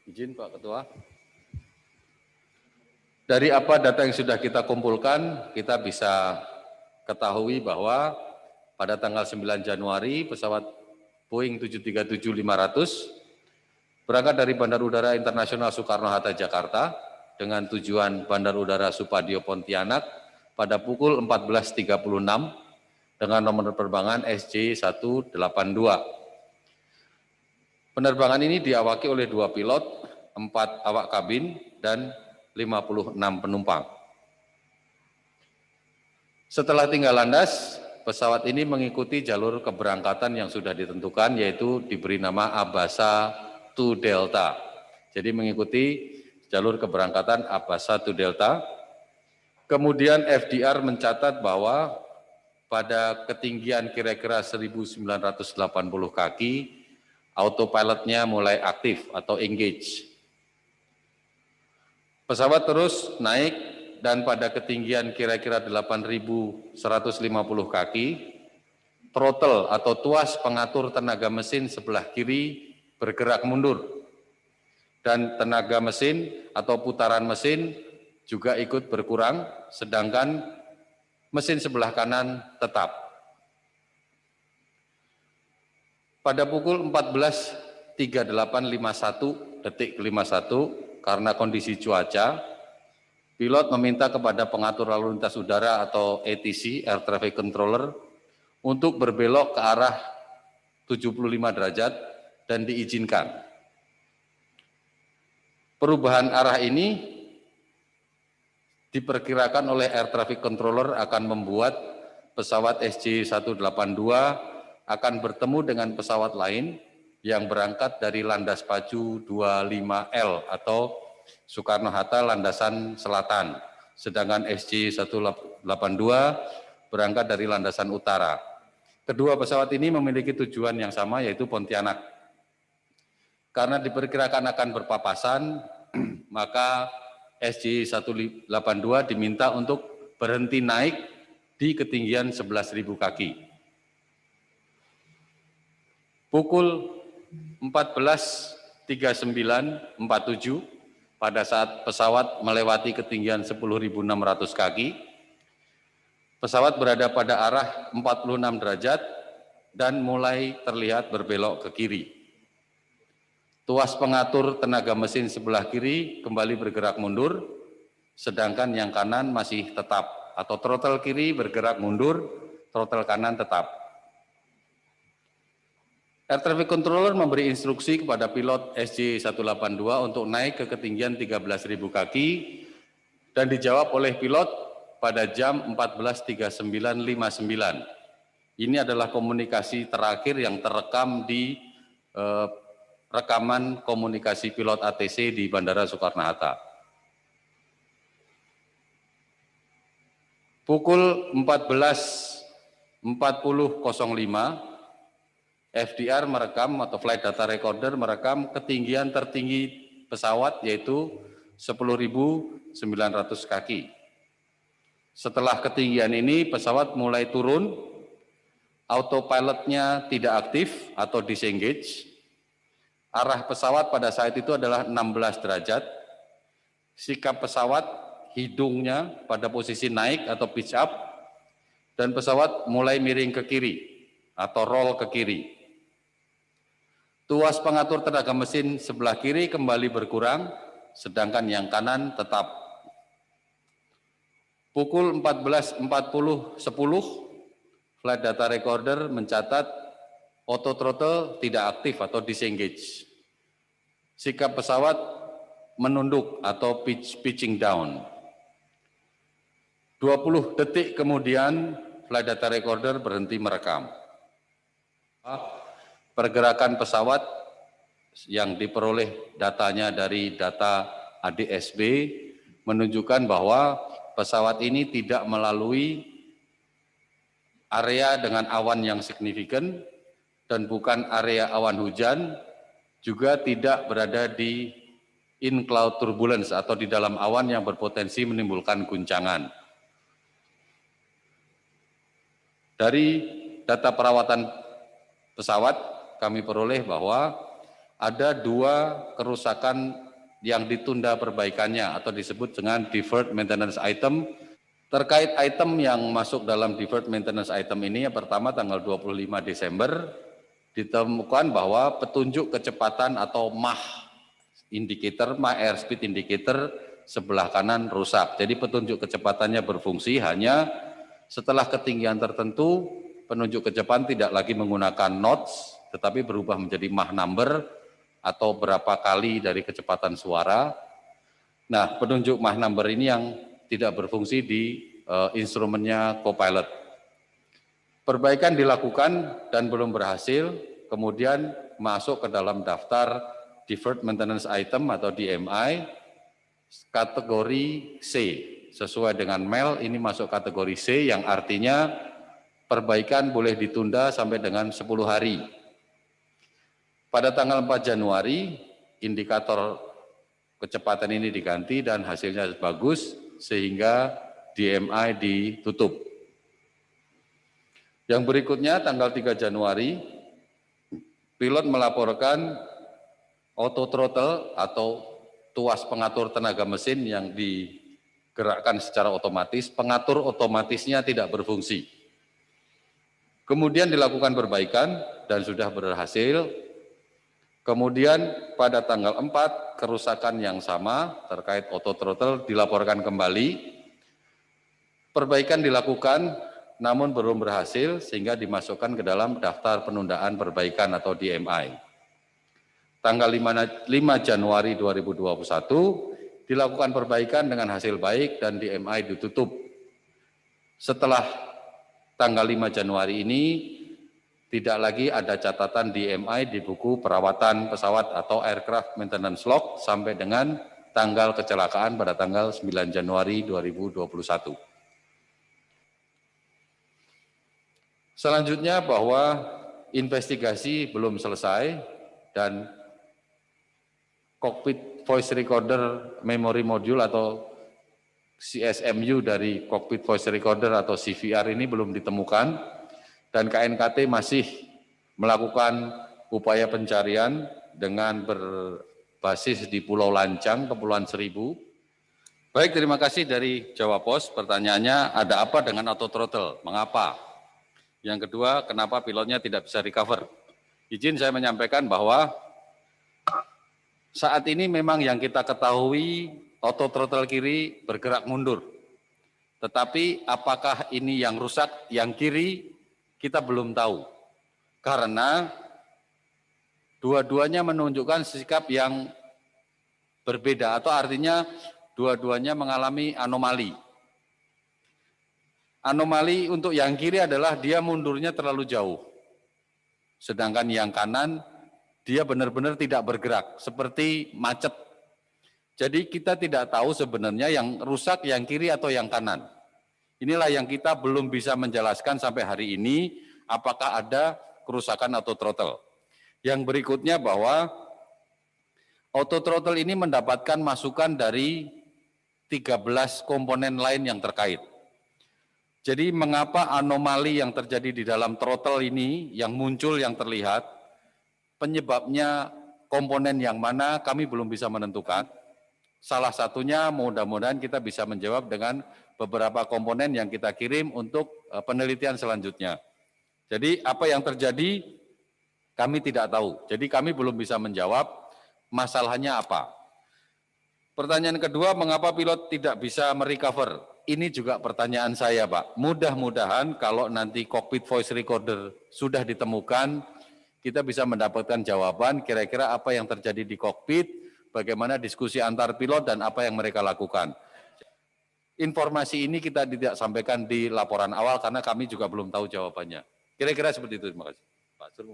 Izin Pak Ketua. Dari apa data yang sudah kita kumpulkan, kita bisa ketahui bahwa pada tanggal 9 Januari pesawat Boeing 737-500 berangkat dari Bandar Udara Internasional Soekarno-Hatta Jakarta dengan tujuan Bandar Udara Supadio Pontianak pada pukul 14.36 dengan nomor penerbangan SJ182. Penerbangan ini diawaki oleh 2 pilot, 4 awak kabin, dan 56 penumpang. Setelah tinggal landas, pesawat ini mengikuti jalur keberangkatan yang sudah ditentukan, yaitu diberi nama Abasa 2 Delta. Jadi mengikuti jalur keberangkatan Abasa 2 Delta. Kemudian FDR mencatat bahwa pada ketinggian kira-kira 1980 kaki, autopilotnya mulai aktif atau engage. Pesawat terus naik dan pada ketinggian kira-kira 8.150 kaki, throttle atau tuas pengatur tenaga mesin sebelah kiri bergerak mundur dan tenaga mesin atau putaran mesin juga ikut berkurang, sedangkan mesin sebelah kanan tetap. Pada pukul 14.3851 karena kondisi cuaca, pilot meminta kepada pengatur lalu lintas udara atau ATC, Air Traffic Controller, untuk berbelok ke arah 75 derajat dan diizinkan. Perubahan arah ini diperkirakan oleh Air Traffic Controller akan membuat pesawat SJ182 akan bertemu dengan pesawat lain yang berangkat dari landas pacu 25L atau Soekarno-Hatta landasan selatan, sedangkan SJ182 berangkat dari landasan utara. Kedua pesawat ini memiliki tujuan yang sama, yaitu Pontianak. Karena diperkirakan akan berpapasan, maka SJ182 diminta untuk berhenti naik di ketinggian 11.000 kaki. Pukul 14.3947 pada saat pesawat melewati ketinggian 10.600 kaki, pesawat berada pada arah 46 derajat dan mulai terlihat berbelok ke kiri. Tuas pengatur tenaga mesin sebelah kiri kembali bergerak mundur, sedangkan yang kanan masih tetap, atau throttle kiri bergerak mundur, throttle kanan tetap. Air Traffic Controller memberi instruksi kepada pilot SJ182 untuk naik ke ketinggian 13.000 kaki dan dijawab oleh pilot pada jam 14.3959. Ini adalah komunikasi terakhir yang terekam di rekaman komunikasi pilot ATC di Bandara Soekarno-Hatta. Pukul 14.40.05 FDR merekam atau flight data recorder merekam ketinggian tertinggi pesawat yaitu 10.900 kaki. Setelah ketinggian ini pesawat mulai turun, autopilotnya tidak aktif atau disengage. Arah pesawat pada saat itu adalah 16 derajat. Sikap pesawat, hidungnya pada posisi naik atau pitch up, dan pesawat mulai miring ke kiri atau roll ke kiri. Tuas pengatur tenaga mesin sebelah kiri kembali berkurang, sedangkan yang kanan tetap. Pukul 14.40.10, flight data recorder mencatat auto throttle tidak aktif atau disengage. Sikap pesawat menunduk atau pitching down. 20 detik kemudian, flight data recorder berhenti merekam. Pergerakan pesawat yang diperoleh datanya dari data ADSB menunjukkan bahwa pesawat ini tidak melalui area dengan awan yang signifikan dan bukan area awan hujan, juga tidak berada di in cloud turbulence atau di dalam awan yang berpotensi menimbulkan guncangan. Dari data perawatan pesawat kami peroleh bahwa ada 2 kerusakan yang ditunda perbaikannya atau disebut dengan deferred maintenance item. Terkait item yang masuk dalam deferred maintenance item ini, yang pertama tanggal 25 Desember ditemukan bahwa petunjuk kecepatan atau mach indicator, mach airspeed indicator sebelah kanan rusak. Jadi petunjuk kecepatannya berfungsi hanya setelah ketinggian tertentu, penunjuk kecepatan tidak lagi menggunakan knots, tetapi berubah menjadi mach number atau berapa kali dari kecepatan suara. Nah, penunjuk mach number ini yang tidak berfungsi di instrumennya Copilot. Perbaikan dilakukan dan belum berhasil, kemudian masuk ke dalam daftar Deferred Maintenance Item atau DMI, kategori C. Sesuai dengan MEL, ini masuk kategori C yang artinya perbaikan boleh ditunda sampai dengan 10 hari. Pada tanggal 4 Januari, indikator kecepatan ini diganti dan hasilnya bagus sehingga DMI ditutup. Yang berikutnya tanggal 3 Januari, pilot melaporkan auto throttle atau tuas pengatur tenaga mesin yang digerakkan secara otomatis, pengatur otomatisnya tidak berfungsi. Kemudian dilakukan perbaikan dan sudah berhasil. Kemudian pada tanggal 4 kerusakan yang sama terkait auto throttle dilaporkan kembali. Perbaikan dilakukan namun belum berhasil sehingga dimasukkan ke dalam daftar penundaan perbaikan atau DMI. Tanggal 5 Januari 2021 dilakukan perbaikan dengan hasil baik dan DMI ditutup. Setelah tanggal 5 Januari ini tidak lagi ada catatan DMI di buku perawatan pesawat atau aircraft maintenance log sampai dengan tanggal kecelakaan pada tanggal 9 Januari 2021. Selanjutnya bahwa investigasi belum selesai dan cockpit voice recorder memory module atau CSMU dari cockpit voice recorder atau CVR ini belum ditemukan. Dan KNKT masih melakukan upaya pencarian dengan berbasis di Pulau Lancang, Kepulauan Seribu. Baik, terima kasih dari Jawa Pos. Pertanyaannya, ada apa dengan auto throttle? Mengapa? Yang kedua, kenapa pilotnya tidak bisa recover? Izin saya menyampaikan bahwa saat ini memang yang kita ketahui auto throttle kiri bergerak mundur. Tetapi apakah ini yang rusak, yang kiri? Kita belum tahu, karena dua-duanya menunjukkan sikap yang berbeda, atau artinya dua-duanya mengalami anomali. Anomali untuk yang kiri adalah dia mundurnya terlalu jauh, sedangkan yang kanan dia benar-benar tidak bergerak, seperti macet. Jadi kita tidak tahu sebenarnya yang rusak yang kiri atau yang kanan. Inilah yang kita belum bisa menjelaskan sampai hari ini, apakah ada kerusakan auto throttle. Yang berikutnya bahwa auto throttle ini mendapatkan masukan dari 13 komponen lain yang terkait. Jadi mengapa anomali yang terjadi di dalam throttle ini yang muncul, yang terlihat, penyebabnya komponen yang mana kami belum bisa menentukan. Salah satunya mudah-mudahan kita bisa menjawab dengan beberapa komponen yang kita kirim untuk penelitian selanjutnya. Jadi apa yang terjadi kami tidak tahu. Jadi kami belum bisa menjawab masalahnya apa. Pertanyaan kedua, mengapa pilot tidak bisa merecover? Ini juga pertanyaan saya, Pak. Mudah-mudahan kalau nanti cockpit voice recorder sudah ditemukan, kita bisa mendapatkan jawaban kira-kira apa yang terjadi di kokpit, bagaimana diskusi antar pilot dan apa yang mereka lakukan. Informasi ini kita tidak sampaikan di laporan awal karena kami juga belum tahu jawabannya. Kira-kira seperti itu. Terima kasih. Pak Sur.